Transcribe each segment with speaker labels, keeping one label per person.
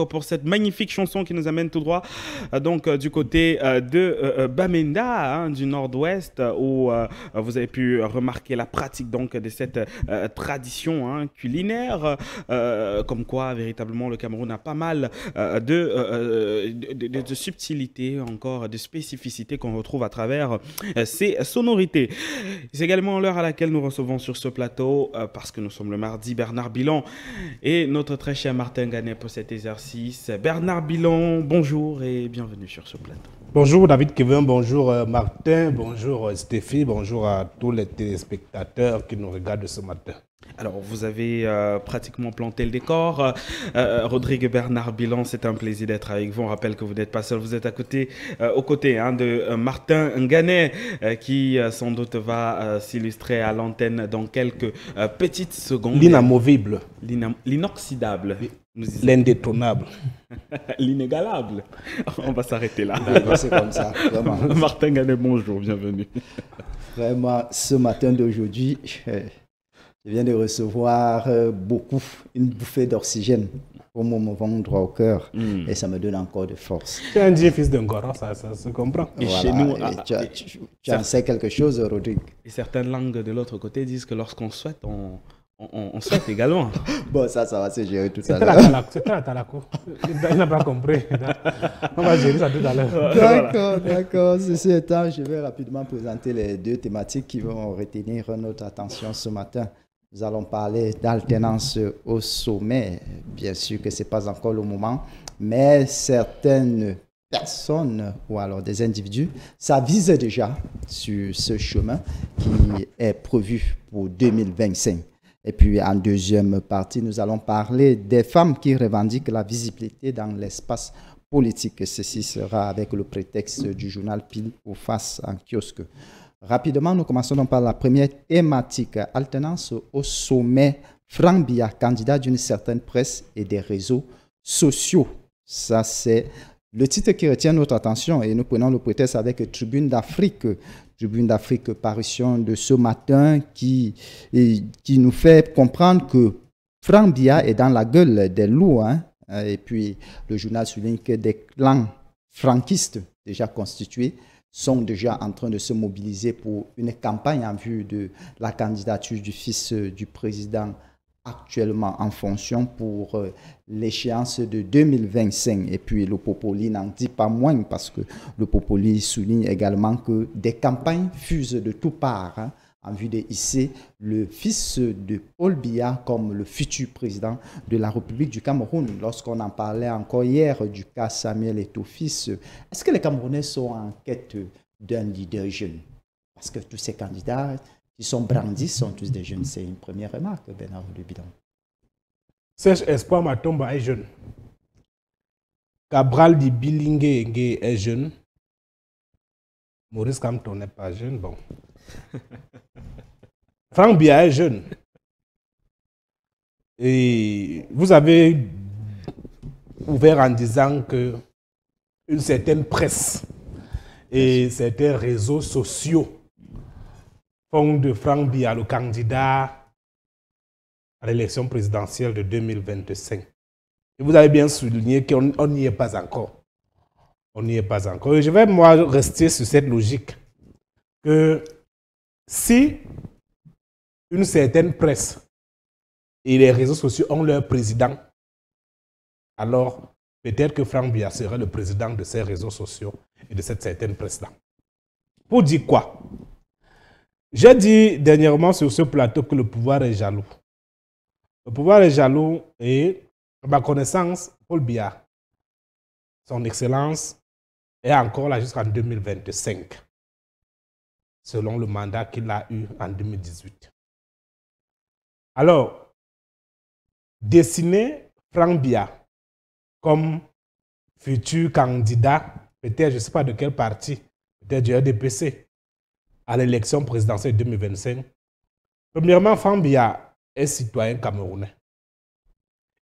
Speaker 1: pour cette magnifique chanson qui nous amène tout droit du côté de Bamenda, hein, du nord-ouest, où vous avez pu remarquer la pratique donc de cette tradition hein, culinaire, comme quoi véritablement le Cameroun a pas mal de subtilités, encore de spécificités qu'on retrouve à travers ces sonorités. C'est également l'heure à laquelle nous recevons sur ce plateau, parce que nous sommes le mardi, Bernard Bilan et notre très cher Martin Ganet pour cet exercice. Bernard Bilan, bonjour et bienvenue sur ce plateau.
Speaker 2: Bonjour David Kevin, bonjour Martin, bonjour Stéphie, bonjour à tous les téléspectateurs qui nous regardent ce matin.
Speaker 1: Alors, vous avez pratiquement planté le décor. Rodrigue Bernard Bilan, c'est un plaisir d'être avec vous. On rappelle que vous n'êtes pas seul, vous êtes aux côtés hein, de Martin Nganet, qui sans doute va s'illustrer à l'antenne dans quelques petites secondes.
Speaker 2: L'inamovible.
Speaker 1: L'inoxydable.
Speaker 2: L'indétrônable.
Speaker 1: L'inégalable. On va s'arrêter là.
Speaker 3: C'est comme ça, vraiment.
Speaker 1: Martin Nganet, bonjour, bienvenue.
Speaker 3: Vraiment, ce matin d'aujourd'hui, je viens de recevoir une bouffée d'oxygène pour me vendre droit au cœur et ça me donne encore de force.
Speaker 2: Tu es un dieu fils d'un Goran, ça se comprend.
Speaker 1: Et
Speaker 3: voilà.
Speaker 1: chez nous,
Speaker 3: tu en sais quelque chose, Rodrigue.
Speaker 1: Et certaines langues de l'autre côté disent que lorsqu'on souhaite, on souhaite également.
Speaker 3: Bon, ça va se gérer tout à l'heure.
Speaker 2: C'était la Talako. Il n'a pas compris. On va gérer ça tout à l'heure.
Speaker 3: D'accord. Ceci étant, je vais rapidement présenter les deux thématiques qui vont retenir notre attention ce matin. Nous allons parler d'alternance au sommet. Bien sûr que ce n'est pas encore le moment, mais certaines personnes ou alors des individus s'avisent déjà sur ce chemin qui est prévu pour 2025. Et puis, en deuxième partie, nous allons parler des femmes qui revendiquent la visibilité dans l'espace politique. Ceci sera avec le prétexte du journal Pile ou Face en kiosque. Rapidement, nous commençons donc par la première thématique, alternance au sommet. Franck Biya, candidat d'une certaine presse et des réseaux sociaux. Ça, c'est le titre qui retient notre attention et nous prenons le prétexte avec Tribune d'Afrique. Tribune d'Afrique, parution de ce matin qui nous fait comprendre que Franck Biya est dans la gueule des loups. Hein. Et puis, le journal souligne que des clans franquistes déjà constitués sont déjà en train de se mobiliser pour une campagne en vue de la candidature du fils du président actuellement en fonction pour l'échéance de 2025. Et puis le Popoli n'en dit pas moins parce que le Popoli souligne également que des campagnes fusent de toutes parts hein, en vue de hisser le fils de Paul Biya comme le futur président de la République du Cameroun. Lorsqu'on en parlait encore hier du cas Samuel Eto'o-Fils, est-ce que les Camerounais sont en quête d'un leader jeune? Parce que tous ces candidats qui sont brandis sont tous des jeunes. C'est une première remarque, Bernard Bilan.
Speaker 2: Serge Espoir Matomba est jeune. Cabral Di Bilingue est jeune. Maurice Kamto n'est pas jeune. Bon. Franck Biya est jeune. Et vous avez ouvert en disant que une certaine presse et certains réseaux sociaux font de Franck Biya le candidat à l'élection présidentielle de 2025. Et vous avez bien souligné qu'on n'y est pas encore. On n'y est pas encore. Et je vais, moi, rester sur cette logique que si une certaine presse et les réseaux sociaux ont leur président, alors peut-être que Franck Biya serait le président de ces réseaux sociaux et de cette certaine presse-là. Pour dire quoi? J'ai dit dernièrement sur ce plateau que le pouvoir est jaloux. Le pouvoir est jaloux et, à ma connaissance, Paul Biya, son excellence, est encore là jusqu'en 2025, selon le mandat qu'il a eu en 2018. Alors, dessiner Franck Biya comme futur candidat, peut-être, je ne sais pas de quel parti, peut-être du RDPC, à l'élection présidentielle 2025. Premièrement, Franck Biya est citoyen camerounais.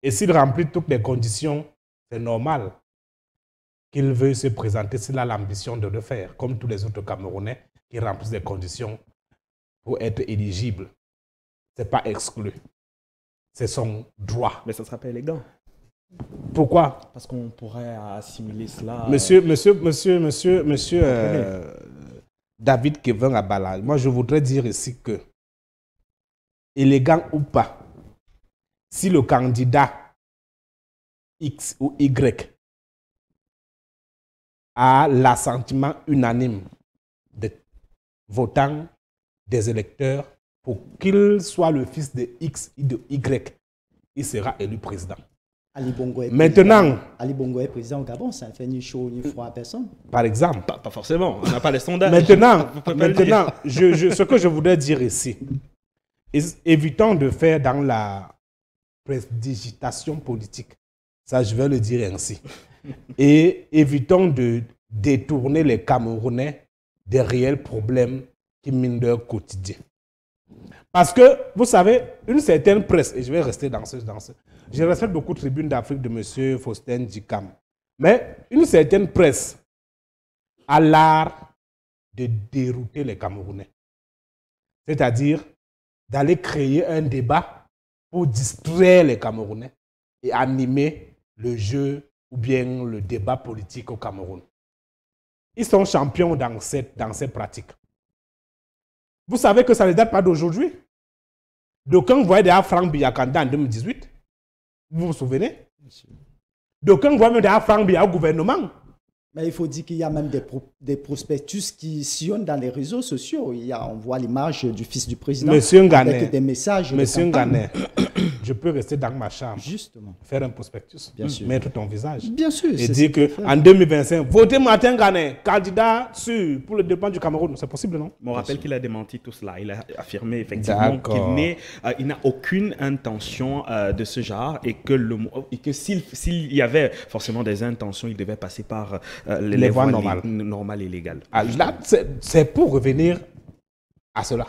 Speaker 2: Et s'il remplit toutes les conditions, c'est normal qu'il veuille se présenter s'il a l'ambition de le faire, comme tous les autres Camerounais qui remplissent les conditions pour être éligibles. Ce n'est pas exclu. C'est son droit.
Speaker 1: Mais ça ne sera pas élégant.
Speaker 2: Pourquoi?
Speaker 1: Parce qu'on pourrait assimiler cela.
Speaker 2: Monsieur David Kevin Abala, moi je voudrais dire ici que, élégant ou pas, si le candidat X ou Y a l'assentiment unanime des votants, des électeurs, pour qu'il soit le fils de X et de Y, il sera élu président.
Speaker 3: Ali Bongo est
Speaker 2: Maintenant,
Speaker 3: Ali Bongo est président au Gabon, ça ne fait ni chaud ni froid à personne.
Speaker 2: par exemple,
Speaker 1: Pas forcément, on n'a pas les sondages.
Speaker 2: maintenant,
Speaker 1: Vous pouvez pas le dire.
Speaker 2: ce que je voudrais dire ici, évitons de faire dans la prestidigitation politique, ça je vais le dire ainsi, et évitons de détourner les Camerounais des réels problèmes qui minent leur quotidien. Parce que, vous savez, une certaine presse, et je vais rester dans ce... Je respecte beaucoup Tribune d'Afrique de M. Faustin Djikam, mais une certaine presse a l'art de dérouter les Camerounais. C'est-à-dire d'aller créer un débat pour distraire les Camerounais et animer le jeu ou bien le débat politique au Cameroun. Ils sont champions dans ces pratiques. Vous savez que ça ne date pas d'aujourd'hui. D'aucuns voyaient déjà Franck Biakanda en 2018. Vous vous souvenez? D'aucuns voyaient même déjà Franck Biya au gouvernement.
Speaker 3: Mais il faut dire qu'il y a même des prospectus qui sillonnent dans les réseaux sociaux. On voit l'image du fils du président
Speaker 2: Monsieur Ngané,
Speaker 3: avec des messages.
Speaker 2: Monsieur Ngané, je peux rester dans ma chambre,
Speaker 3: justement,
Speaker 2: faire un prospectus,
Speaker 3: bien sûr,
Speaker 2: mettre ton visage,
Speaker 3: bien sûr,
Speaker 2: et dire qu'en 2025, votez Martin Ngané, candidat sûr pour le développement du Cameroun. C'est possible, non?
Speaker 1: On rappelle qu'il a démenti tout cela. Il a affirmé effectivement qu'il n'a aucune intention de ce genre et que s'il y avait forcément des intentions, il devait passer par les voies normales et légales.
Speaker 2: Alors là, c'est pour revenir à cela.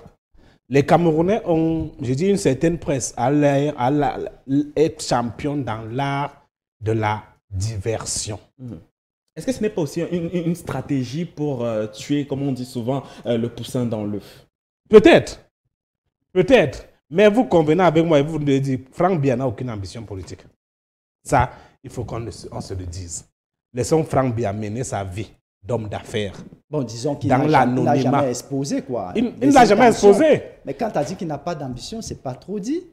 Speaker 2: Les Camerounais ont, je dis, une certaine presse à être champion dans l'art de la diversion.
Speaker 1: Est-ce que ce n'est pas aussi une stratégie pour tuer, comme on dit souvent, le poussin dans l'œuf?
Speaker 2: Peut-être. Peut-être. Mais vous convenez avec moi et vous me dites, Franck Biya n'a aucune ambition politique. Ça, il faut qu'on se le dise. Laissons Franck Biya mener sa vie d'homme d'affaires.
Speaker 3: Bon, disons qu'il n'a jamais exposé, quoi.
Speaker 2: Il ne l'a jamais exposé.
Speaker 3: Mais quand tu as dit qu'il n'a pas d'ambition, c'est pas trop dit.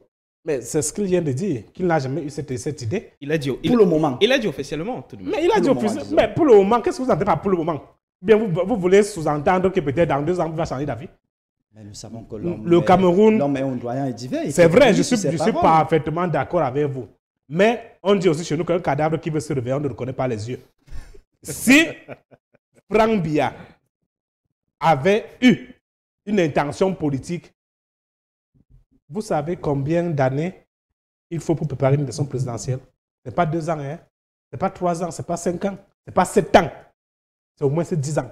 Speaker 2: Mais c'est ce qu'il vient de dire, qu'il n'a jamais eu cette idée.
Speaker 1: Il a dit
Speaker 3: pour le moment.
Speaker 1: Il a dit officiellement, tout de même.
Speaker 2: Mais il a dit officiellement. Mais pour le moment, qu'est-ce que vous entendez par pour le moment? Bien, vous voulez sous-entendre que peut-être dans 2 ans, il va changer d'avis?
Speaker 3: Mais nous savons que
Speaker 2: le Cameroun,
Speaker 3: l'homme est un doyen et divers.
Speaker 2: C'est vrai, je suis parfaitement d'accord avec vous. Mais on dit aussi chez nous qu'un cadavre qui veut se réveiller, on ne le reconnaît pas les yeux. Si Franck Biya avait eu une intention politique, vous savez combien d'années il faut pour préparer une élection présidentielle? Ce n'est pas 2 ans, hein? Ce n'est pas 3 ans, ce n'est pas 5 ans, ce n'est pas 7 ans. C'est au moins 10 ans.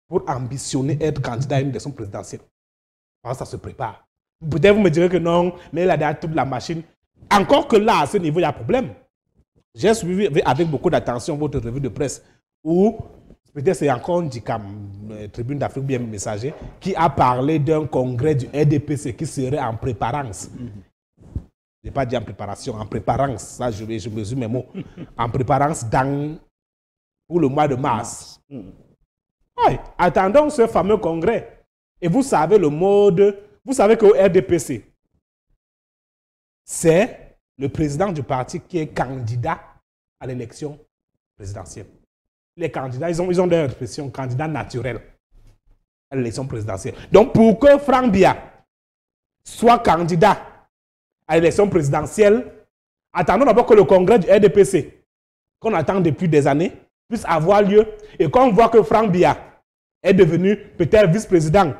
Speaker 2: Pour ambitionner être candidat à une élection présidentielle. Alors ça se prépare. Peut-être vous me direz que non, mais il a déjà toute la machine. Encore que là, à ce niveau, il y a problème. J'ai suivi avec beaucoup d'attention votre revue de presse où, peut-être c'est encore Djikam, Tribune d'Afrique bien messager, qui a parlé d'un congrès du RDPC qui serait en préparance. Je n'ai pas dit en préparation, en préparance. Ça, je mesure mes mots. En préparance pour le mois de mars. Oui, attendons ce fameux congrès. Et vous savez le mode, vous savez qu'au RDPC, c'est le président du parti qui est candidat à l'élection présidentielle. Les candidats, ils ont leur expression candidat naturel à l'élection présidentielle. Donc, pour que Franck Biya soit candidat à l'élection présidentielle, attendons d'abord que le congrès du RDPC, qu'on attend depuis des années, puisse avoir lieu et qu'on voit que Franck Biya est devenu peut-être vice-président.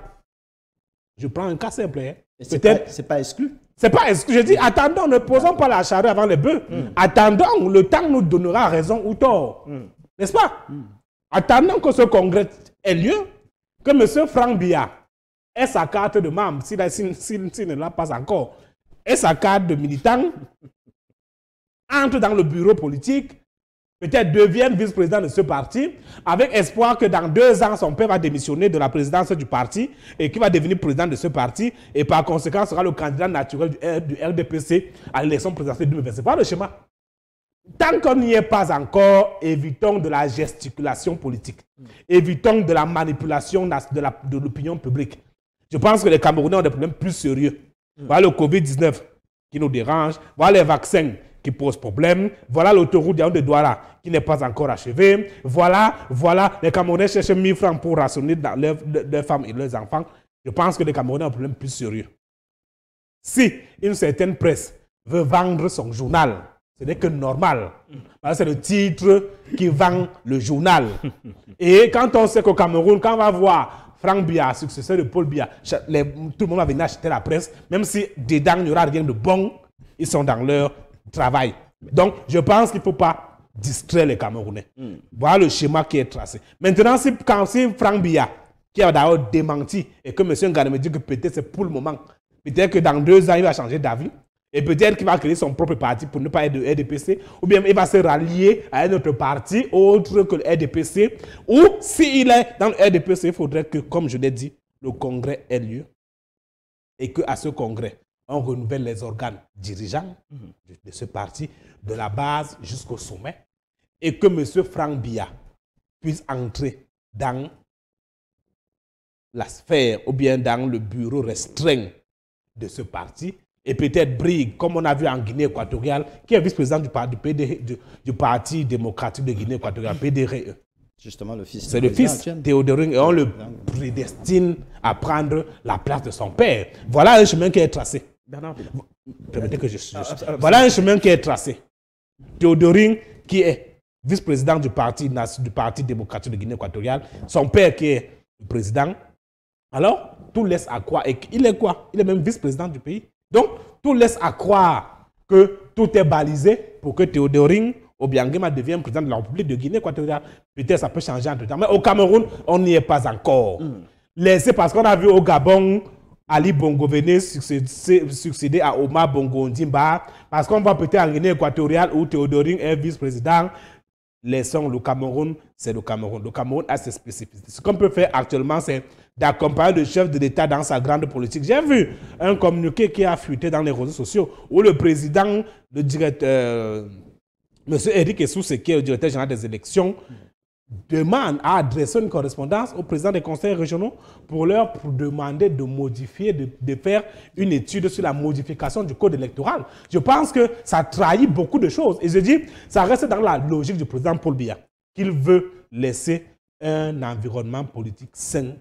Speaker 2: Je prends un cas simple. Hein.
Speaker 3: C'est pas exclu.
Speaker 2: C'est pas exclu. Je dis, attendons, ne posons pas la charrue avant les bœufs. Attendons, le temps nous donnera raison ou tort. N'est-ce pas? Attendons que ce congrès ait lieu, que M. Franck Biya ait sa carte de membre, s'il ne l'a pas encore, ait sa carte de militant, entre dans le bureau politique, peut-être devienne vice-président de ce parti, avec espoir que dans 2 ans, son père va démissionner de la présidence du parti et qu'il va devenir président de ce parti et par conséquent sera le candidat naturel du RDPC à l'élection présidentielle 2020. C'est pas le schéma. Tant qu'on n'y est pas encore, évitons de la gesticulation politique. Évitons de la manipulation de l'opinion publique. Je pense que les Camerounais ont des problèmes plus sérieux. Voilà le Covid-19 qui nous dérange. Voilà les vaccins qui posent problème. Voilà l'autoroute de Douala qui n'est pas encore achevée. Voilà, les Camerounais cherchent 1000 francs pour rationner leurs femmes et leurs enfants. Je pense que les Camerounais ont un problème plus sérieux. Si une certaine presse veut vendre son journal, ce n'est que normal. C'est le titre qui vend le journal. Et quand on sait qu'au Cameroun, quand on va voir Franck Biya, successeur de Paul Biya, tout le monde va venir acheter la presse, même si dedans il n'y aura rien de bon, ils sont dans leur travail. Donc, je pense qu'il ne faut pas distraire les Camerounais. Voilà le schéma qui est tracé. Maintenant, si Franck Biya, qui a d'ailleurs démenti, et que M. Ngane me dit que peut-être c'est pour le moment, peut-être que dans 2 ans, il va changer d'avis, et peut-être qu'il va créer son propre parti pour ne pas être de RDPC, ou bien il va se rallier à un autre parti autre que le RDPC, ou s'il est dans le RDPC, il faudrait que, comme je l'ai dit, le congrès ait lieu, et qu'à ce congrès, on renouvelle les organes dirigeants de ce parti, de la base jusqu'au sommet, et que M. Franck Biya puisse entrer dans la sphère ou bien dans le bureau restreint de ce parti et peut-être brigue, comme on a vu en Guinée équatoriale, qui est vice-président du Parti démocratique de Guinée équatoriale, PDRE.
Speaker 3: Justement, le fils.
Speaker 2: C'est le fils, Théodore, et on le prédestine à prendre la place de son père. Voilà un chemin qui est tracé.
Speaker 1: Bernard Bilan.
Speaker 2: Permettez que voilà un chemin qui est tracé. Théodore, qui est vice-président du Parti démocratique de Guinée équatoriale, son père qui est le président. Alors, tout laisse à croire. Et il est quoi? Il est même vice-président du pays. Donc, tout laisse à croire que tout est balisé pour que Théodoring Obiangema devienne président de la République de Guinée équatoriale. Peut-être ça peut changer entre temps. Mais au Cameroun, on n'y est pas encore. Laissez, parce qu'on a vu au Gabon, Ali Bongo venir succéder à Omar Bongo Ondimba. Parce qu'on va peut-être en Guinée équatoriale où Théodoring est vice-président. Laissons le Cameroun, c'est le Cameroun. Le Cameroun a ses spécificités. Ce qu'on peut faire actuellement, c'est d'accompagner le chef de l'État dans sa grande politique. J'ai vu un communiqué qui a fuité dans les réseaux sociaux où le président, le directeur, M. Eric Essous, qui est le directeur général des élections, demande à adresser une correspondance au président des conseils régionaux pour leur demander de modifier, de faire une étude sur la modification du code électoral. Je pense que ça trahit beaucoup de choses. Et je dis, ça reste dans la logique du président Paul Biya, qu'il veut laisser un environnement politique sain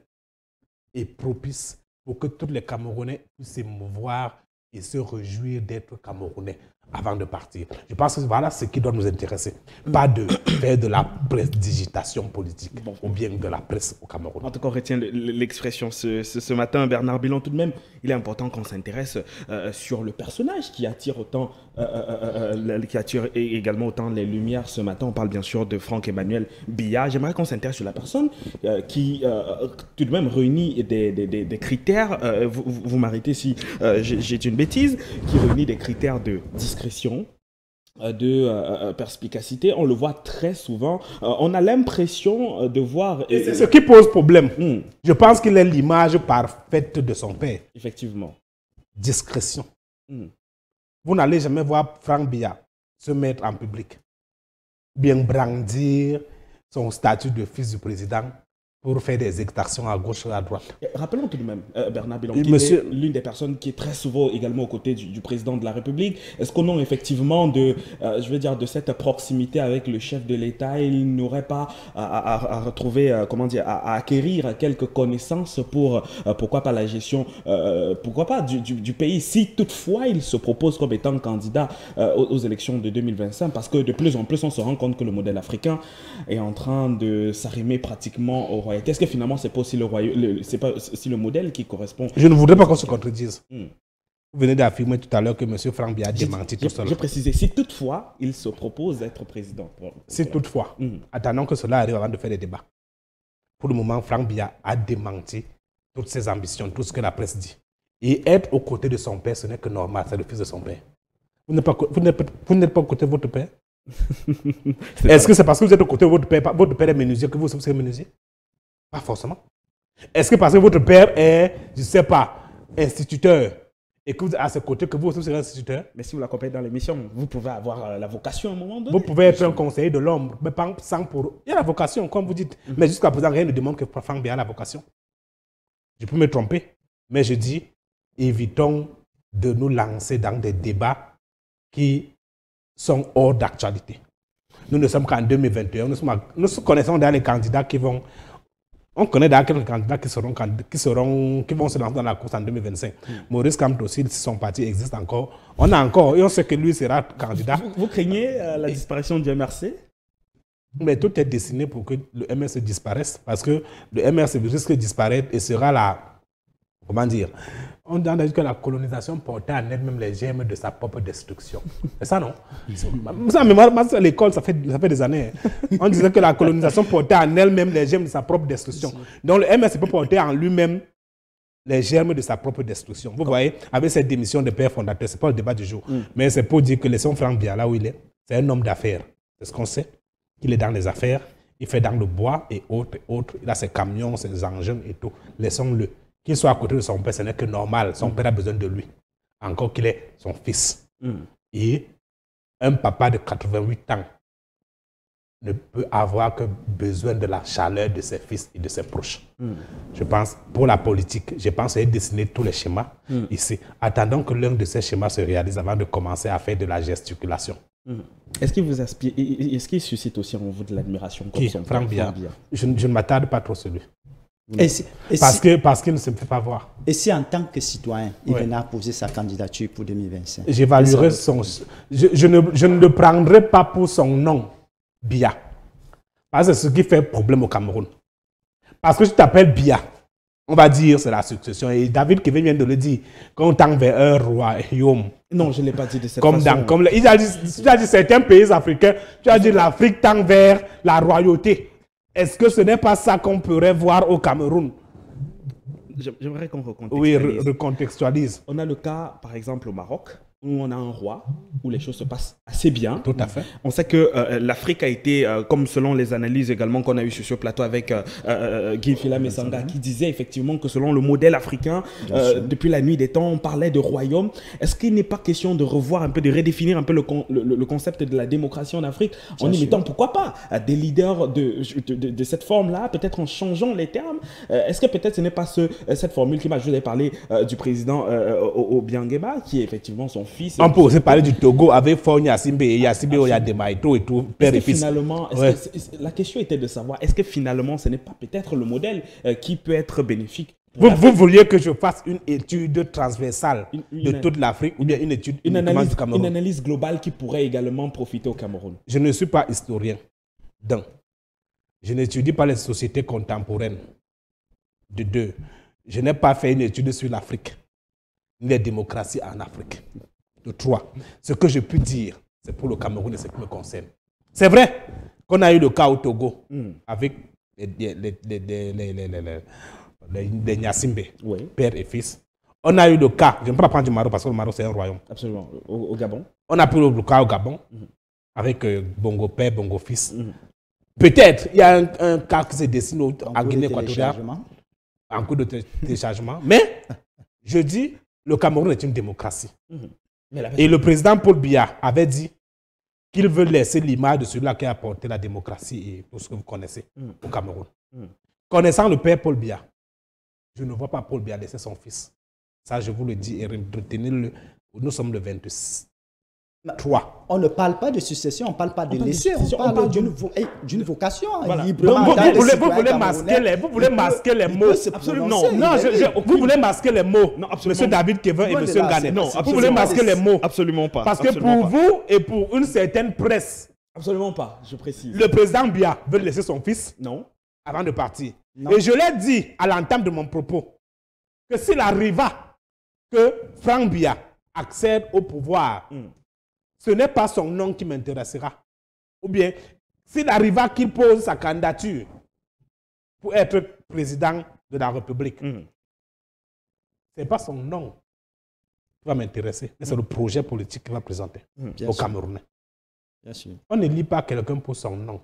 Speaker 2: et propice pour que tous les Camerounais puissent s'émouvoir et se réjouir d'être Camerounais avant de partir. Je pense que voilà ce qui doit nous intéresser. Pas de faire de la prestidigitation politique ou bien de la presse au Cameroun.
Speaker 1: En tout cas, on retient l'expression ce matin, Bernard Bilan. Tout de même, il est important qu'on s'intéresse sur le personnage qui attire autant, qui attire également autant les lumières ce matin. On parle bien sûr de Franck-Emmanuel Biya. J'aimerais qu'on s'intéresse sur la personne qui, tout de même, réunit des critères. Vous m'arrêtez si j'ai une bêtise, qui réunit des critères de discrétion, de perspicacité. On le voit très souvent. On a l'impression de voir...
Speaker 2: Et c'est ce qui pose problème. Je pense qu'il est l'image parfaite de son père.
Speaker 1: Effectivement.
Speaker 2: Discrétion. Vous n'allez jamais voir Franck Biya se mettre en public, bien brandir son statut de fils du président pour faire des exactions à gauche et à droite.
Speaker 1: Rappelons tout de même, Bernard Bilan, qui est l'une des personnes qui est très souvent également aux côtés du président de la République. Est-ce qu'au nom effectivement de, je veux dire, de cette proximité avec le chef de l'État, il n'aurait pas à retrouver, comment dire, à acquérir quelques connaissances pour, pourquoi pas la gestion, pourquoi pas du pays, si toutefois il se propose comme étant candidat aux élections de 2025, parce que de plus en plus on se rend compte que le modèle africain est en train de s'arrimer pratiquement au royauté. Est-ce que finalement c'est pas aussi le modèle qui correspond?
Speaker 2: Je ne voudrais pas qu'on se contredise. Vous venez d'affirmer tout à l'heure que M. Franck Biya a démenti tout cela.
Speaker 1: J'ai précisé, si toutefois il se propose d'être président.
Speaker 2: Si toutefois, attendons que cela arrive avant de faire des débats. Pour le moment, Franck Biya a démenti toutes ses ambitions, tout ce que la presse dit. Et être aux côtés de son père, ce n'est que normal, c'est le fils de son père. Vous n'êtes pas aux côtés de votre père? Est-ce que c'est parce que vous êtes aux côtés de votre père est menuisier, que vous serez menuisier? Pas forcément. Est-ce que parce que votre père est, je ne sais pas, instituteur et que vous êtes à ses côtés, que vous aussi serez instituteur.
Speaker 1: Mais si vous l'accompagnez dans l'émission, vous pouvez avoir la vocation à un moment donné.
Speaker 2: Vous pouvez être un conseiller de l'ombre, mais pas sans pour... Il y a la vocation, comme vous dites. Mais jusqu'à présent, rien ne demande que Franck Biya a la vocation. Je peux me tromper, mais je dis, évitons de nous lancer dans des débats qui sont hors d'actualité. Nous ne sommes qu'en 2021. Nous connaissons déjà les candidats qui vont... On connaît déjà quelques candidats qui vont se lancer dans la course en 2025. Maurice Kamto aussi, si son parti existe encore. On a encore, et on sait que lui sera candidat.
Speaker 1: Vous craignez la disparition du MRC?
Speaker 2: Mais tout est destiné pour que le MRC disparaisse. Parce que le MRC risque de disparaître et sera la... Comment dire? On dit que la colonisation portait en elle-même les germes de sa propre destruction. C'est ça, non? Ça, mais moi, à l'école, ça fait des années. On disait que la colonisation portait en elle-même les germes de sa propre destruction. Donc le MRC peut porter en lui-même les germes de sa propre destruction. Vous voyez, avec cette démission de père fondateur, ce n'est pas le débat du jour. Mais c'est pour dire que laissons Franck Biya là où il est. C'est un homme d'affaires. C'est ce qu'on sait. Il est dans les affaires. Il fait dans le bois et autres. Il a ses camions, ses engins et tout. Laissons-le. Qu'il soit à côté de son père, ce n'est que normal. Son père a besoin de lui. Encore qu'il est son fils. Et un papa de 88 ans ne peut avoir que besoin de la chaleur de ses fils et de ses proches. Je pense, pour la politique, je pense à dessiner tous les schémas ici. Attendons que l'un de ces schémas se réalise avant de commencer à faire de la gesticulation.
Speaker 1: Est-ce qu'il vous inspire, est-ce qu'il suscite aussi en vous de l'admiration comme son
Speaker 2: Franck Biya. Je ne m'attarde pas trop sur lui. Parce qu'il ne se fait pas voir.
Speaker 3: Et si en tant que citoyen, il venait à poser sa candidature pour 2025?
Speaker 2: J'évaluerai son... Je ne le prendrai pas pour son nom, Biya. Parce que c'est ce qui fait problème au Cameroun. Parce que je t'appelle Biya, on va dire c'est la succession. Et David Kevin vient de le dire, quand on tend vers un royaume.
Speaker 1: Non, je ne l'ai pas dit de cette façon.
Speaker 2: Il a dit certains pays africains, tu as dit l'Afrique tend vers la royauté. Est-ce que ce n'est pas ça qu'on pourrait voir au Cameroun?
Speaker 1: J'aimerais qu'on recontextualise.
Speaker 2: Oui, recontextualise.
Speaker 1: On a le cas, par exemple, au Maroc, où on a un roi, où les choses se passent assez bien.
Speaker 2: Tout à fait.
Speaker 1: On sait que l'Afrique a été, comme selon les analyses également qu'on a eues sur ce plateau avec Guy Fila-Messanga, qui disait effectivement que selon le modèle africain, depuis la nuit des temps, on parlait de royaume. Est-ce qu'il n'est pas question de revoir un peu, de redéfinir un peu le concept de la démocratie en Afrique, en y mettant, pourquoi pas, des leaders de cette forme-là, peut-être en changeant les termes? Est-ce que peut-être ce n'est pas cette formule qui m'a, je vous ai parlé du président Obiangema, qui est effectivement son fils.
Speaker 2: On peut aussi parler du Togo avec Faure Gnassingbé et Yassibé Oyademaïto et tout, père et fils.
Speaker 1: Finalement, la question était de savoir, est-ce que finalement, ce n'est pas peut-être le modèle qui peut être bénéfique?
Speaker 2: Vous vouliez que je fasse une étude transversale de toute l'Afrique ou bien une étude
Speaker 1: une analyse globale qui pourrait également profiter au Cameroun?
Speaker 2: Je ne suis pas historien. Donc, je n'étudie pas les sociétés contemporaines. De deux, je n'ai pas fait une étude sur l'Afrique, ni les démocraties en Afrique. De trois, ce que je peux dire, c'est pour le Cameroun et ce qui me concerne. C'est vrai qu'on a eu le cas au Togo avec les Gnassingbé, père et fils. On a eu le cas, je ne peux pas prendre du Maroc parce que le Maroc c'est un royaume.
Speaker 1: Absolument, au Gabon.
Speaker 2: On a pris le cas au Gabon avec Bongo père, Bongo fils. Peut-être il y a un cas qui se dessine en Guinée équatoriale en cours de téléchargement. Mais je dis, le Cameroun est une démocratie. Et le président Paul Biya avait dit qu'il veut laisser l'image de celui-là qui a apporté la démocratie et tout ce que vous connaissez au Cameroun. Connaissant le père Paul Biya, je ne vois pas Paul Biya laisser son fils. Ça, je vous le dis et retenez-le. Nous sommes le 26. 3.
Speaker 3: On ne parle pas de succession, on ne parle pas de laisser, on parle d'une vocation.
Speaker 1: Voilà.
Speaker 2: Vous voulez masquer les mots. Absolument. Non, vous voulez masquer les mots. Non, absolument. Monsieur David Kevin et Monsieur Ghané. Non, vous voulez masquer les mots.
Speaker 1: Absolument pas.
Speaker 2: Parce que pour vous et pour une certaine presse.
Speaker 1: Absolument pas, je précise.
Speaker 2: Le président Biya veut laisser son fils.
Speaker 1: Non.
Speaker 2: Avant de partir. Non. Et je l'ai dit à l'entame de mon propos que s'il arriva que Franck Biya accède au pouvoir, ce n'est pas son nom qui m'intéressera. Ou bien, s'il arriva qu'il pose sa candidature pour être président de la République, ce n'est pas son nom qui va m'intéresser, mais c'est le projet politique qu'il va présenter au Camerounais.
Speaker 3: Bien sûr.
Speaker 2: On ne lit pas quelqu'un pour son nom.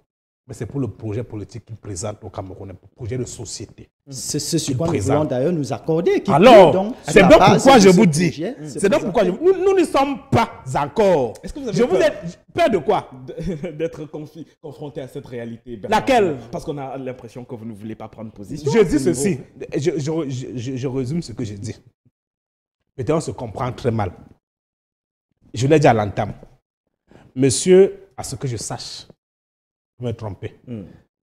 Speaker 2: mais c'est pour le projet politique qu'il présente au Cameroun, le projet de société.
Speaker 3: C'est ce sur quoi nous voulons d'ailleurs nous accorder.
Speaker 2: Alors, c'est donc pourquoi je vous dis, c'est donc pourquoi nous ne sommes pas encore.
Speaker 1: Est-ce que vous avez
Speaker 2: peur de quoi?
Speaker 1: D'être confronté à cette réalité,
Speaker 2: Bernard. Laquelle?
Speaker 1: Parce qu'on a l'impression que vous ne voulez pas prendre position.
Speaker 2: Je dis ceci, je résume ce que je dis. Peut-être on se comprend très mal. Je l'ai dit à l'entame. Monsieur, à ce que je sache, je me tromper.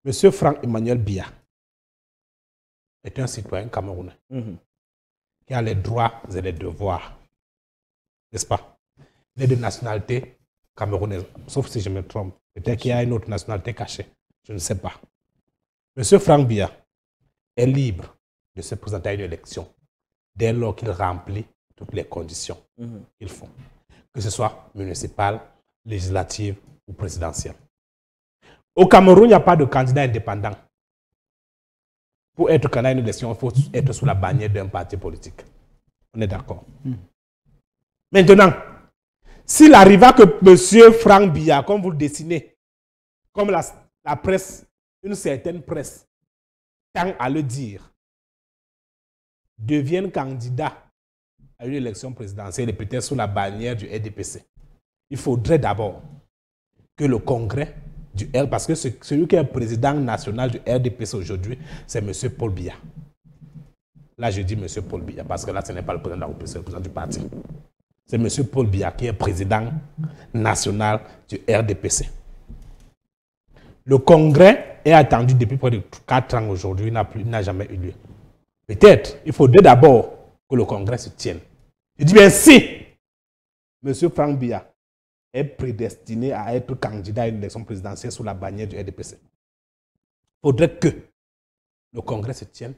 Speaker 2: Monsieur Franck Emmanuel Biya est un citoyen camerounais qui a les droits et les devoirs. N'est-ce pas? Il est de nationalité camerounaise, sauf si je me trompe. Peut-être qu'il y a une autre nationalité cachée. Je ne sais pas. Monsieur Franck Biya est libre de se présenter à une élection dès lors qu'il remplit toutes les conditions qu'il faut. Que ce soit municipal, législative ou présidentielle. Au Cameroun, il n'y a pas de candidat indépendant. Pour être candidat à une élection, il faut être sous la bannière d'un parti politique. On est d'accord. Maintenant, s'il arriva que M. Franck Biya, comme vous le dessinez, comme la presse, une certaine presse, tend à le dire, devienne candidat à une élection présidentielle et peut-être sous la bannière du RDPC, il faudrait d'abord que le congrès du RDPC, parce que celui qui est président national du RDPC aujourd'hui, c'est M. Paul Biya. Là, je dis M. Paul Biya, parce que là, ce n'est pas le président de la République, c'est le président du parti. C'est M. Paul Biya qui est président national du RDPC. Le congrès est attendu depuis près de 4 ans aujourd'hui, il n'a jamais eu lieu. Peut-être, il faudrait d'abord que le congrès se tienne. Je dis bien si M. Franck Biya est prédestiné à être candidat à une élection présidentielle sous la bannière du RDPC, il faudrait que le congrès se tienne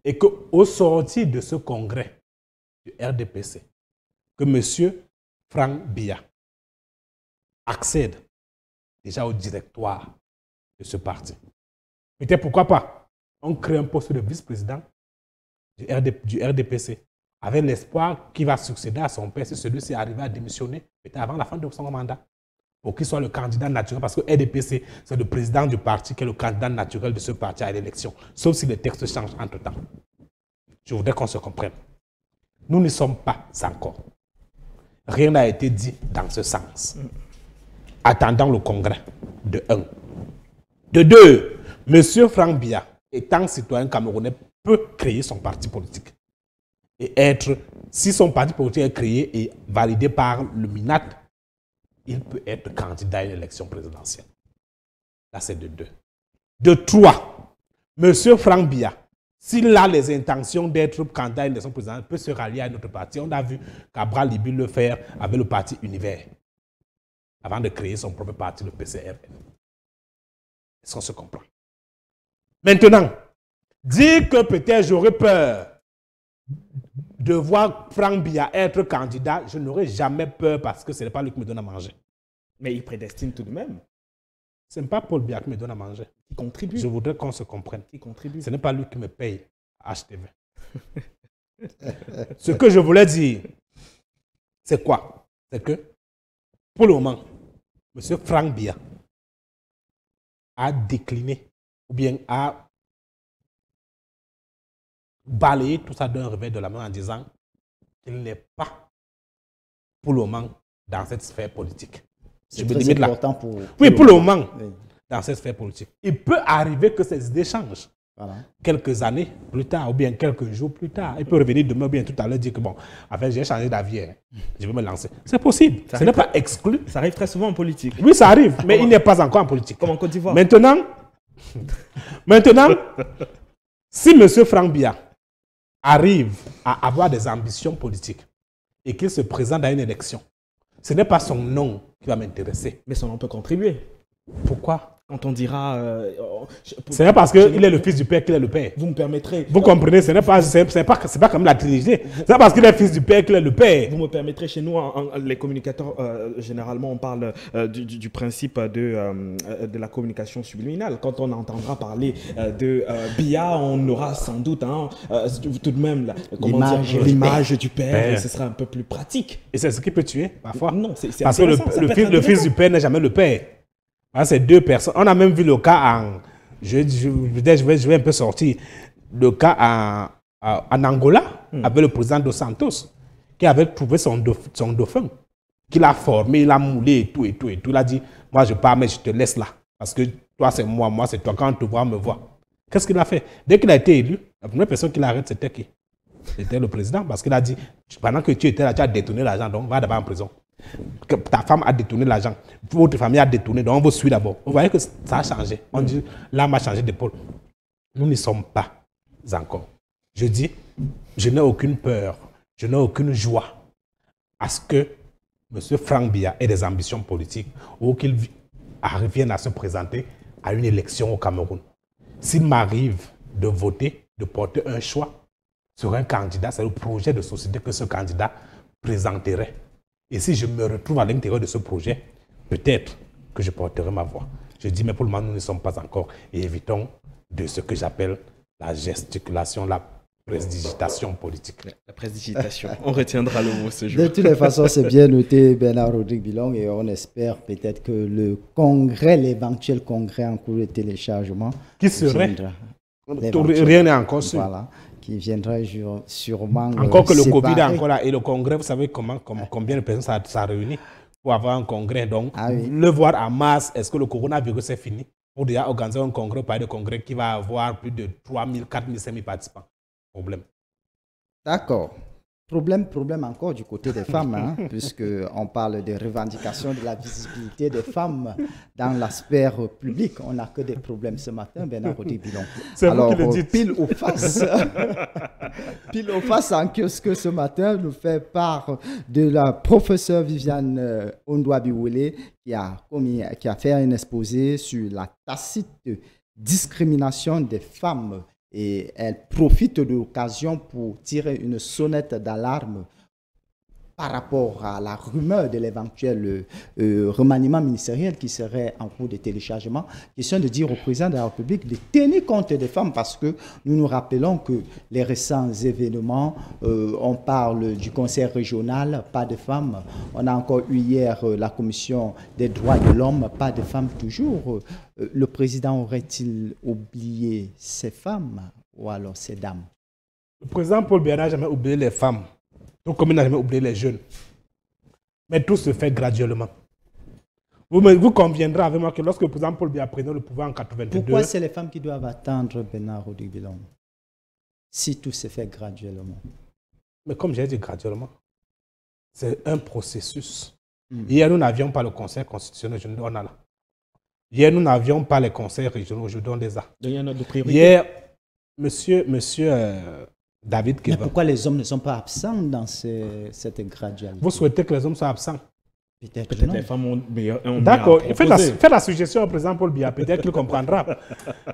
Speaker 2: et qu'au sortir de ce congrès du RDPC, que M. Franck Biya accède déjà au directoire de ce parti. Peut-être pourquoi pas, on crée un poste de vice-président du RDPC avec l'espoir qu'il va succéder à son père si celui-ci arrive à démissionner peut-être avant la fin de son mandat pour qu'il soit le candidat naturel, parce que RDPC, c'est le président du parti qui est le candidat naturel de ce parti à l'élection, sauf si les textes changent entre-temps. Je voudrais qu'on se comprenne. Nous ne sommes pas encore. Rien n'a été dit dans ce sens. Attendant le congrès, de 1. De 2, M. Franck Biya, étant citoyen camerounais, peut créer son parti politique. Et être, si son parti politique est créé et validé par le MINAT, il peut être candidat à une élection présidentielle. Là, c'est de 2. De 3, M. Franck Biya, s'il a les intentions d'être candidat à une élection présidentielle, peut se rallier à notre parti. On a vu Cabral Libi le faire avec le parti Univers, avant de créer son propre parti, le PCRF. Est-ce qu'on se comprend? Maintenant, dire que peut-être j'aurais peur de voir Franck Biya être candidat, je n'aurais jamais peur parce que ce n'est pas lui qui me donne à manger.
Speaker 1: Mais il prédestine tout de même.
Speaker 2: Ce n'est pas Paul Biya qui me donne à manger.
Speaker 1: Qui contribue.
Speaker 2: Je voudrais qu'on se comprenne.
Speaker 1: Qui contribue.
Speaker 2: Ce n'est pas lui qui me paye à HTV. Ce que je voulais dire, c'est quoi? C'est que, pour le moment, M. Franck Biya a décliné, ou bien a balayé tout ça d'un revers de la main en disant qu'il n'est pas, pour le moment, dans cette sphère politique.
Speaker 3: C'est très important pour
Speaker 2: le moment, dans cette sphère politique. Il peut arriver que ces idées changent. Voilà. Quelques années plus tard, ou bien quelques jours plus tard. Il peut revenir demain, ou bien tout à l'heure, dire que bon, en fait, j'ai changé d'avis, je vais me lancer. C'est possible, ce n'est pas exclu.
Speaker 1: Ça arrive très souvent en politique.
Speaker 2: Oui, ça arrive, mais il n'est pas encore en politique.
Speaker 1: Comme en Côte d'Ivoire.
Speaker 2: Maintenant, si M. Franck Biya arrive à avoir des ambitions politiques et qu'il se présente à une élection, ce n'est pas son nom qui va m'intéresser.
Speaker 1: Mais son nom peut contribuer.
Speaker 2: Pourquoi?
Speaker 1: Quand on dira...
Speaker 2: ce n'est parce qu'il est le fils du père qu'il est le père.
Speaker 1: Vous me permettrez...
Speaker 2: Vous comprenez, ce n'est pas comme la Trinité. C'est pas parce qu'il est fils du père qu'il est le père.
Speaker 1: Vous me permettrez, chez nous, les communicateurs, généralement, on parle du principe de la communication subliminale. Quand on entendra parler de Biya, on aura sans doute tout de même l'image du père, et ce sera un peu plus pratique.
Speaker 2: Et c'est ce qui peut tuer, parfois.
Speaker 1: Non, c'est
Speaker 2: parce que le fils du père n'est jamais le père. Ces deux personnes, on a même vu le cas en... Je vais un peu sortir. Le cas en Angola, avec le président Dos Santos, qui avait trouvé son dauphin, qu'il a formé, il a moulé et tout, et tout, et tout. Il a dit, moi je pars, mais je te laisse là. Parce que toi c'est moi c'est toi. Quand on te voit, me voit. Qu'est-ce qu'il a fait? Dès qu'il a été élu, la première personne qu'il arrête, c'était qui? C'était le président. Parce qu'il a dit, pendant que tu étais là, tu as détourné l'argent, donc va d'abord en prison. Que ta femme a détourné l'argent, votre famille a détourné, donc on vous suit d'abord. Vous voyez que ça a changé. On dit, l'âme a changé d'épaule. Nous n'y sommes pas encore. Je dis, je n'ai aucune peur, je n'ai aucune joie à ce que M. Franck Biya ait des ambitions politiques ou qu'il vienne à se présenter à une élection au Cameroun. S'il m'arrive de voter, de porter un choix sur un candidat, c'est le projet de société que ce candidat présenterait. Et si je me retrouve à l'intérieur de ce projet, peut-être que je porterai ma voix. Je dis, mais pour le moment, nous ne sommes pas encore. Et évitons de ce que j'appelle la gesticulation, la prestidigitation politique.
Speaker 1: La prestidigitation, on retiendra le mot ce jour.
Speaker 3: De toutes les façons, c'est bien noté, Bernard Rodrigue Bilong, et on espère peut-être que le congrès, l'éventuel congrès en cours de téléchargement...
Speaker 2: Qui serait? Rien n'est encore sûr.
Speaker 3: Voilà. Qui viendra sûrement.
Speaker 2: Encore que le Covid est encore là. Et le congrès, vous savez combien de personnes ça réunit pour avoir un congrès. Donc, le voir en masse, est-ce que le coronavirus est fini? Pour déjà organiser un congrès, parler de congrès qui va avoir plus de 3 000, 4 000, 5 000 participants. Problème.
Speaker 3: D'accord. Problème encore du côté des femmes, hein, puisqu'on parle de revendication de la visibilité des femmes dans la sphère publique. On n'a que des problèmes ce matin, Bernard Rodrigue Bilong. Alors, pile ou face en kiosque ce matin, nous fait part de la professeure Viviane Ondouabiwele qui a fait un exposé sur la tacite discrimination des femmes. Et elle profite de l'occasion pour tirer une sonnette d'alarme par rapport à la rumeur de l'éventuel remaniement ministériel qui serait en cours de téléchargement. Question de dire au président de la République de tenir compte des femmes parce que nous nous rappelons que les récents événements, on parle du conseil régional, pas de femmes. On a encore eu hier la commission des droits de l'homme, pas de femmes toujours. Le président aurait-il oublié ces femmes ou alors ces dames?
Speaker 2: Le président Paul Biya n'a jamais oublié les femmes. Tout comme il n'a jamais oublié les jeunes. Mais tout se fait graduellement. Vous conviendrez avec moi que lorsque le président Paul Biya prenait le pouvoir en 82...
Speaker 3: Pourquoi c'est les femmes qui doivent attendre Bernard Rodrigue Bilong si tout se fait graduellement?
Speaker 2: Mais comme j'ai dit graduellement, c'est un processus. Hier, nous n'avions pas le conseil constitutionnel, je ne on a là. Hier, nous n'avions pas les conseils régionaux, aujourd'hui on les a.
Speaker 1: Il y en a de priorité.
Speaker 2: Hier, monsieur David Keba.
Speaker 3: Mais pourquoi les hommes ne sont pas absents dans cette gradualité?
Speaker 2: Vous souhaitez que les hommes soient absents?
Speaker 3: Peut-être
Speaker 1: les femmes ont
Speaker 2: d'accord. Faites la suggestion au président Paul Biya, peut-être qu'il comprendra.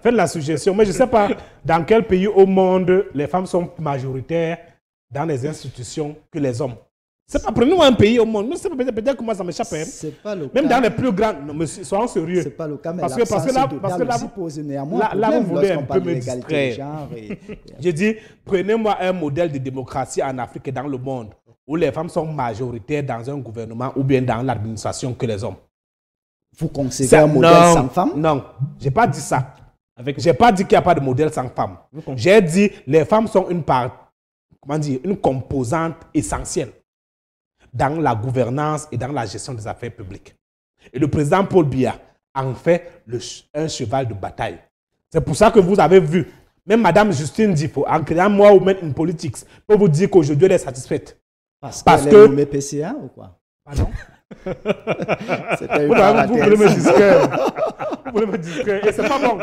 Speaker 2: Faites la suggestion. Mais je ne sais pas dans quel pays au monde les femmes sont majoritaires dans les institutions que les hommes. Prenez-nous un pays au monde. Peut-être que moi ça m'échappe. Même dans les plus grands. Non, mais soyons sérieux.
Speaker 3: C'est pas le cas, mais
Speaker 2: parce que là, vous voulez un peu me distraire. Je dis, prenez-moi un modèle de démocratie en Afrique et dans le monde où les femmes sont majoritaires dans un gouvernement ou bien dans l'administration que les hommes.
Speaker 3: Vous considérez un modèle sans femmes?
Speaker 2: Non, je n'ai pas dit ça. Je n'ai pas dit qu'il n'y a pas de modèle sans femmes. J'ai dit les femmes sont une composante essentielle dans la gouvernance et dans la gestion des affaires publiques. Et le président Paul Biya en fait un cheval de bataille. C'est pour ça que vous avez vu, même Mme Justine Difo, en créant Moi Women in Politics, peut vous dire qu'aujourd'hui elle est satisfaite.
Speaker 3: Parce qu'elle est nommée PCA ou quoi?
Speaker 2: Pardon?
Speaker 3: Vous
Speaker 2: voulez me distraire. Vous voulez me distraire. Et c'est pas bon.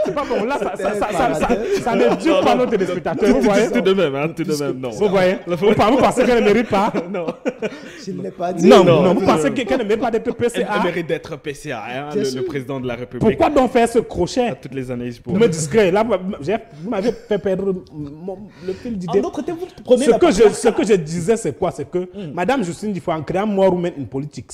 Speaker 2: C'est pas bon. Là, ça ne dure pas nos téléspectateurs. Vous voyez?
Speaker 1: Tout de même, non.
Speaker 2: Vous voyez? Vous pensez qu'elle ne mérite pas?
Speaker 1: Non.
Speaker 3: Je ne l'ai pas dit.
Speaker 2: Non. Vous pensez qu'elle ne mérite pas d'être PCA?
Speaker 1: Elle mérite d'être PCA, hein, le président de la République.
Speaker 2: Pourquoi donc faire ce crochet?
Speaker 1: À toutes les analyses pour...
Speaker 2: Vous me distraire. Là, vous m'avez fait perdre le fil d'idée.
Speaker 3: En d'autres côté, vous prenez
Speaker 2: ce que je disais, c'est quoi? C'est que Mme Justine Difo, en créant More Women in Politics,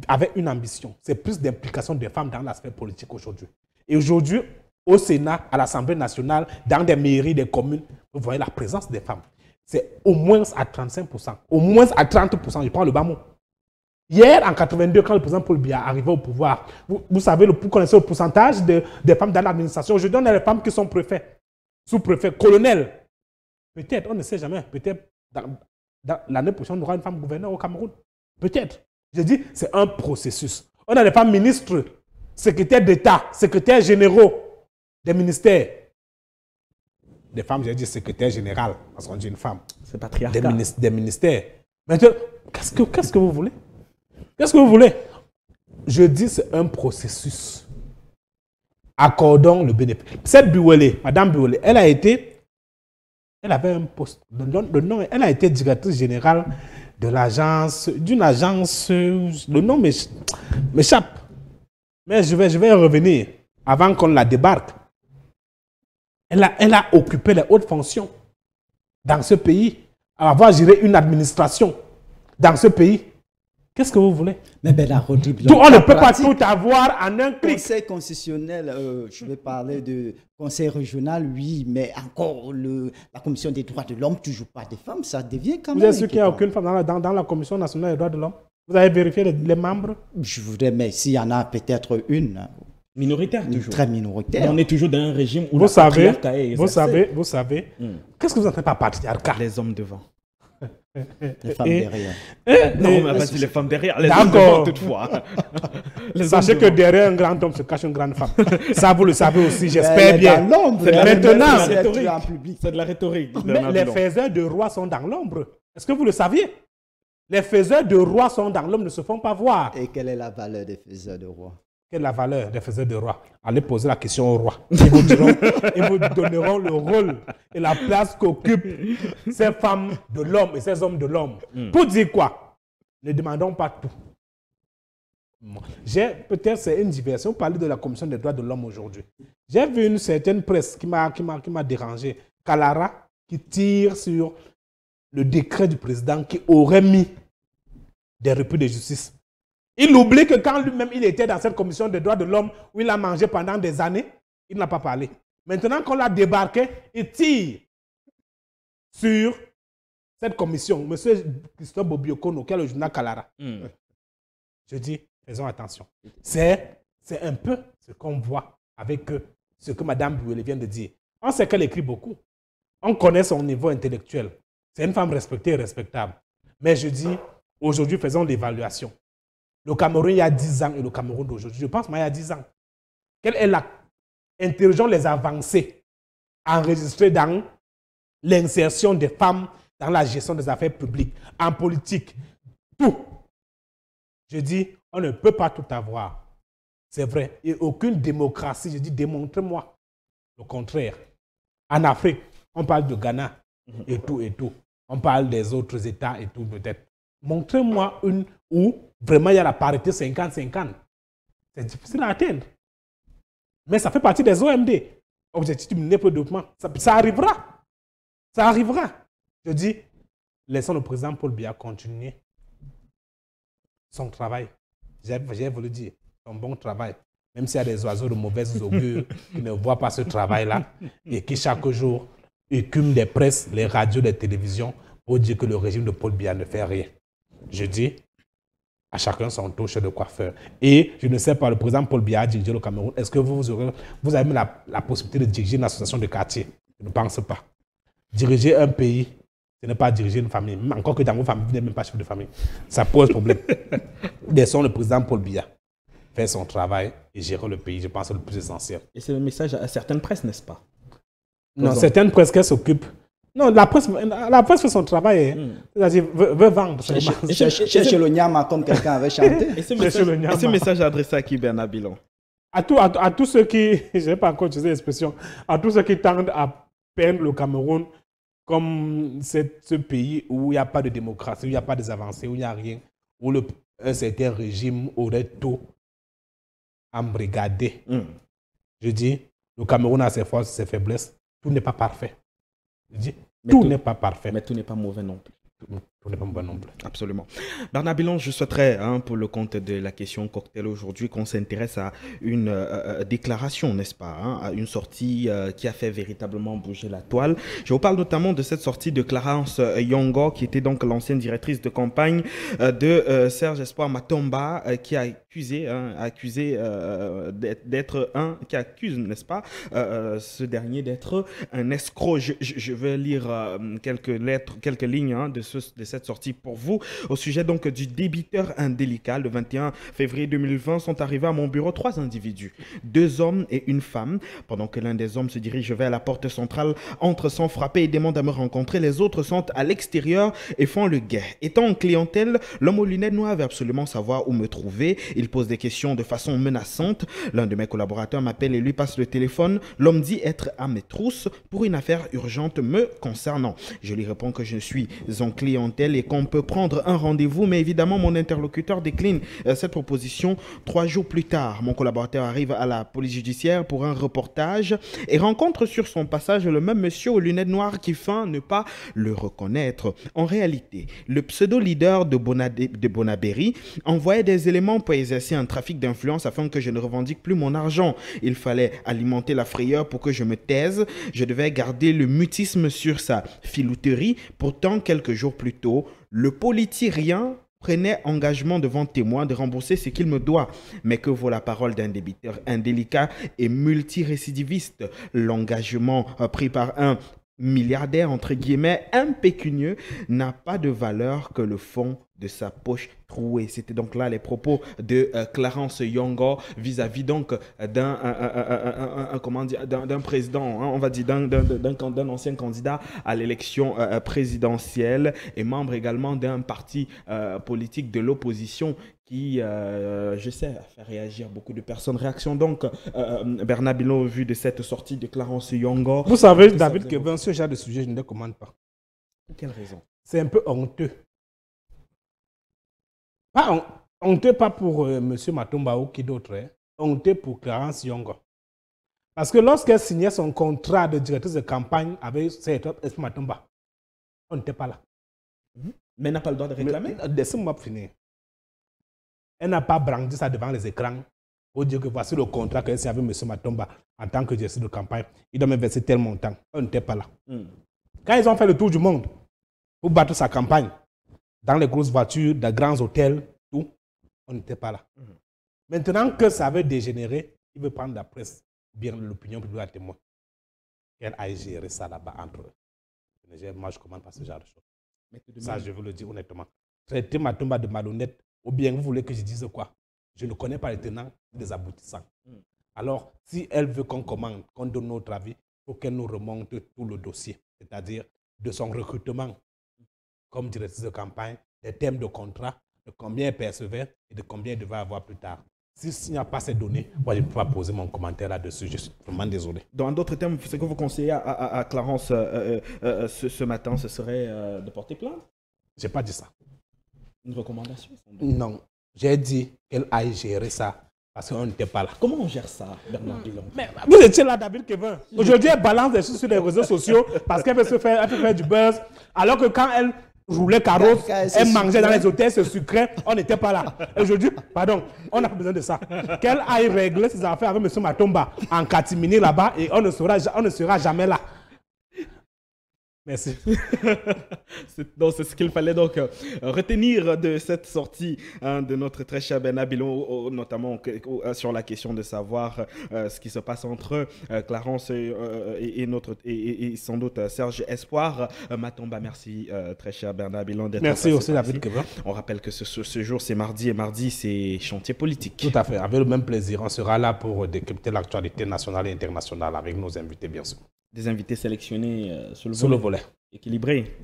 Speaker 2: avec une ambition, c'est plus d'implication des femmes dans l'aspect politique aujourd'hui. Et aujourd'hui, au Sénat, à l'Assemblée nationale, dans des mairies, des communes, vous voyez la présence des femmes. C'est au moins à 35%, au moins à 30%, je prends le bas mot. Hier, en 82, quand le président Paul Biya arrivait au pouvoir, vous savez, vous connaissez le pourcentage des femmes dans l'administration. Aujourd'hui, on a les femmes qui sont préfets, sous-préfets, colonels. Peut-être, on ne sait jamais. Peut-être, dans l'année prochaine, on aura une femme gouverneure au Cameroun. Peut-être. Je dis, c'est un processus. On a des femmes ministres, secrétaires d'État, secrétaires généraux des ministères. Des femmes, j'ai dit secrétaire général, parce qu'on dit une femme.
Speaker 1: C'est patriarcal.
Speaker 2: Des ministères. Maintenant, qu'est-ce que vous voulez? Qu'est-ce que vous voulez? Je dis c'est un processus. Accordons le bénéfice. Cette Biwele, Madame Biwele, elle avait un poste. Elle a été directrice générale d'une agence, le nom m'échappe. Mais je vais y revenir avant qu'on la débarque. Elle a occupé les hautes fonctions dans ce pays, avoir géré une administration dans ce pays. Qu'est-ce que vous voulez?
Speaker 3: Mais Bernard
Speaker 2: on ne peut pas tout avoir en un clic.
Speaker 3: Conseil constitutionnel, je vais parler de conseil régional, oui, mais encore la commission des droits de l'homme, toujours pas de femmes, ça devient quand même.
Speaker 2: Vous êtes sûr qu'il n'y a aucune femme dans la commission nationale des droits de l'homme? Vous avez vérifié les membres?
Speaker 3: Je voudrais, mais s'il y en a peut-être une.
Speaker 1: Minoritaire, toujours.
Speaker 3: Très minoritaire.
Speaker 1: On est toujours dans un régime où
Speaker 2: vous savez, qu'est-ce que vous entendez par patriarcat?
Speaker 1: Les hommes devant.
Speaker 3: Les femmes derrière.
Speaker 1: Non, on n'a pas dit les femmes derrière, les hommes devant toutefois.
Speaker 2: Sachez que derrière un grand homme se cache une grande femme. Ça, vous le savez aussi, j'espère bien.
Speaker 1: Maintenant, c'est de la rhétorique.
Speaker 2: Mais les faiseurs de rois sont dans l'ombre. Est-ce que vous le saviez? Les faiseurs de rois sont dans l'ombre, ne se font pas voir.
Speaker 3: Et quelle est la valeur des faiseurs de rois?
Speaker 2: Quelle est la valeur des faiseurs de rois? Allez poser la question au roi. Ils vous donneront le rôle et la place qu'occupent ces femmes de l'homme et ces hommes de l'homme. Pour dire quoi? Ne demandons pas tout. Peut-être c'est une diversion. Parler de la Commission des droits de l'homme aujourd'hui. J'ai vu une certaine presse qui m'a dérangé. Kalara qui tire sur le décret du président qui aurait mis des repris de justice. Il oublie que quand lui-même il était dans cette commission des droits de l'homme où il a mangé pendant des années, il n'a pas parlé. Maintenant qu'on l'a débarqué, il tire sur cette commission. Monsieur Christophe Bobiokono, qui est le journal Kalara. Je dis, faisons attention. C'est un peu ce qu'on voit avec ce que Mme Biwele vient de dire. On sait qu'elle écrit beaucoup. On connaît son niveau intellectuel. C'est une femme respectée et respectable. Mais je dis, aujourd'hui, faisons l'évaluation. Le Cameroun il y a 10 ans et le Cameroun d'aujourd'hui. Je pense, moi, il y a 10 ans. Quelle est interrogeons les avancées enregistrées dans l'insertion des femmes dans la gestion des affaires publiques, en politique, tout. Je dis, on ne peut pas tout avoir. C'est vrai. Et aucune démocratie, je dis, démontrez-moi le contraire. En Afrique, on parle de Ghana et tout et tout. On parle des autres États et tout peut-être. Montrez-moi une où vraiment il y a la parité 50-50. C'est difficile à atteindre. Mais ça fait partie des OMD. Objectif du développement. Ça arrivera. Ça arrivera. Je dis, laissons le président Paul Biya continuer son travail. J'ai voulu dire, son bon travail. Même s'il y a des oiseaux de mauvaise augure qui ne voient pas ce travail-là et qui chaque jour écument les presses, les radios, les télévisions pour dire que le régime de Paul Biya ne fait rien. Je dis, à chacun son tour chez le coiffeur. Et je ne sais pas, le président Paul Biya a dirigé le Cameroun. Est-ce que vous avez même la possibilité de diriger une association de quartier? Je ne pense pas. Diriger un pays, ce n'est pas diriger une famille. Encore que dans vos familles, vous n'êtes même pas chef de famille. Ça pose problème. Laissons le président Paul Biya faire son travail et gérer le pays. Je pense que c'est le plus essentiel.
Speaker 1: Et c'est le message à certaines presses, n'est-ce pas?
Speaker 2: Non, certaines presses qu'elles s'occupent. Non, la presse fait son travail. C'est-à-dire, veut vendre.
Speaker 3: Cherche le Nyama comme quelqu'un avait chanté.
Speaker 1: Et ce message adressé à qui, Bernard Bilon?
Speaker 2: À tous ceux qui, je n'ai pas encore utilisé l'expression, à tous ceux qui tendent à peindre le Cameroun comme ce pays où il n'y a pas de démocratie, où il n'y a pas des avancées, où il n'y a rien, où un certain régime aurait tout embrigadé. Je dis, le Cameroun a ses forces, ses faiblesses. Tout n'est pas parfait. Je dis, tout n'est pas parfait.
Speaker 1: Mais tout n'est pas mauvais non plus.
Speaker 2: tout n'est pas bon non plus.
Speaker 1: Absolument. Bernard Bilon, je souhaiterais, pour le compte de la question cocktail aujourd'hui, qu'on s'intéresse à une déclaration, n'est-ce pas, à une sortie qui a fait véritablement bouger la toile. Je vous parle notamment de cette sortie de Clarence Yongo, qui était donc l'ancienne directrice de campagne de Serge Espoir Matomba, qui a accusé, qui accuse, n'est-ce pas, ce dernier d'être un escroc. Je vais lire quelques lignes de cette sortie pour vous. Au sujet donc du débiteur indélicat, le 21 février 2020, sont arrivés à mon bureau 3 individus, 2 hommes et une femme. Pendant que l'un des hommes se dirige vers la porte centrale, entre sans frapper et demande à me rencontrer, les autres sont à l'extérieur et font le guet. Étant en clientèle, l'homme aux lunettes noires veut absolument savoir où me trouver. Il pose des questions de façon menaçante. L'un de mes collaborateurs m'appelle et lui passe le téléphone. L'homme dit être à mes trousses pour une affaire urgente me concernant. Je lui réponds que je suis en clientèle et qu'on peut prendre un rendez-vous, mais évidemment mon interlocuteur décline cette proposition. 3 jours plus tard, mon collaborateur arrive à la police judiciaire pour un reportage et rencontre sur son passage le même monsieur aux lunettes noires qui feint ne pas le reconnaître. En réalité, le pseudo-leader de Bonaberry envoyait des éléments pour exercer un trafic d'influence afin que je ne revendique plus mon argent. Il fallait alimenter la frayeur pour que je me taise. Je devais garder le mutisme sur sa filouterie. Pourtant, quelques jours plus tôt, le politicien prenait engagement devant témoin de rembourser ce qu'il me doit. Mais que vaut la parole d'un débiteur indélicat et multirécidiviste? L'engagement pris par un milliardaire, entre guillemets, impécunieux, n'a pas de valeur que le fond de sa poche trouée. C'était donc là les propos de Clarence Yongo vis-à-vis donc d'un président, on va dire d'un ancien candidat à l'élection présidentielle et membre également d'un parti politique de l'opposition qui, je sais, a fait réagir beaucoup de personnes. Réaction donc, Bernard Bilon, au vu de cette sortie de Clarence Yongo.
Speaker 2: Vous savez, David, que dans ce genre de sujet, je ne le commande pas.
Speaker 1: Pour quelle raison?
Speaker 2: C'est un peu honteux. Pas honteux, pas pour M. Matomba ou qui d'autre, honteux pour Clarence Yongo. Parce que lorsqu'elle signait son contrat de directrice de campagne avec M. Matomba, on n'était pas là.
Speaker 1: Mais elle n'a pas le droit de réclamer?
Speaker 2: Laissez-moi finir. Elle n'a pas brandi ça devant les écrans pour dire que voici le contrat qu'elle signe avec M. Matomba en tant que directrice de campagne. Il doit me verser tel montant. On n'était pas là. Quand ils ont fait le tour du monde pour battre sa campagne, dans les grosses voitures, dans les grands hôtels, tout, on n'était pas là. Maintenant que ça avait dégénéré, il veut prendre la presse, bien l'opinion publique à témoin. Qu'elle aille gérer ça là-bas entre eux. Moi, je ne commande pas ce genre de choses. Ça, je veux le dire honnêtement. Traiter Matomba de malhonnête, ou bien vous voulez que je dise quoi? Je ne connais pas les tenants des aboutissants. Alors, si elle veut qu'on commande, qu'on donne notre avis, il faut qu'elle nous remonte tout le dossier, c'est-à-dire de son recrutement comme directrice de campagne, des thèmes de contrat, de combien elle percevait et de combien elle devait avoir plus tard. S'il n'y a pas ces données, moi je ne peux pas poser mon commentaire là-dessus. Je suis vraiment désolé.
Speaker 1: Dans d'autres termes, ce que vous conseillez à Clarence ce matin, ce serait de porter plainte?
Speaker 2: Je n'ai pas dit ça.
Speaker 1: Une recommandation?
Speaker 2: Non. J'ai dit qu'elle aille gérer ça parce qu'on n'était pas là.
Speaker 1: Comment on gère ça, Bernard Bilon?
Speaker 2: Vous étiez là, David Kevin. Aujourd'hui, elle balance des choses sur les réseaux sociaux parce qu'elle veut faire du buzz. Alors que quand elle roulait carrosse, elle mangeait dans les hôtels, se sucrait, on n'était pas là. Aujourd'hui, pardon, on n'a pas besoin de ça. Qu'elle aille régler ses affaires avec M. Matomba en catimini là-bas et on ne sera jamais là. Merci.
Speaker 1: C'est ce qu'il fallait donc retenir de cette sortie de notre très cher Bernard Bilon, notamment sur la question de savoir ce qui se passe entre Clarence et sans doute Serge Espoir Matomba. Merci très cher Bernard Bilon d'être
Speaker 2: Merci aussi David Kevin.
Speaker 1: On rappelle que ce jour c'est mardi et mardi c'est chantier politique.
Speaker 2: Tout à fait, avec le même plaisir. On sera là pour décrypter l'actualité nationale et internationale avec nos invités bien sûr. Des
Speaker 1: invités sélectionnés sur
Speaker 2: le volet.
Speaker 1: Équilibré.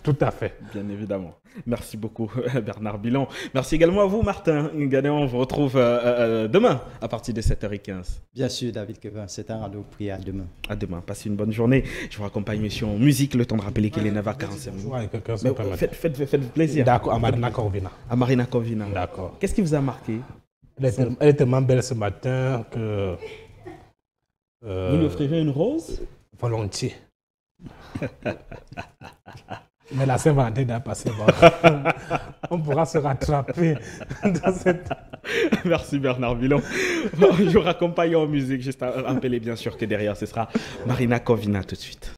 Speaker 2: Tout à fait.
Speaker 1: Bien évidemment. Merci beaucoup Bernard Bilon. Merci également à vous Martin Gadéon. On vous retrouve demain à partir de 7h15.
Speaker 3: Bien sûr David Kevin, c'est un rendez-vous pris à demain.
Speaker 1: À demain. Passez une bonne journée. Je vous raccompagne monsieur en musique. Le temps de rappeler qu'il est 9h45. Faites plaisir.
Speaker 2: D'accord, à Marina Corvina.
Speaker 1: À Marina Corvina.
Speaker 2: D'accord.
Speaker 1: Qu'est-ce qui vous a marqué?
Speaker 2: Elle est tellement belle ce matin que...
Speaker 1: Vous lui offrirez une rose?
Speaker 2: Volontiers. Mais la Saint-Valentin n'a passé. On pourra se rattraper dans cette...
Speaker 1: Merci Bernard Bilon. Je vous raccompagne en musique. Juste à rappeler bien sûr que derrière, ce sera Marina Kovina tout de suite.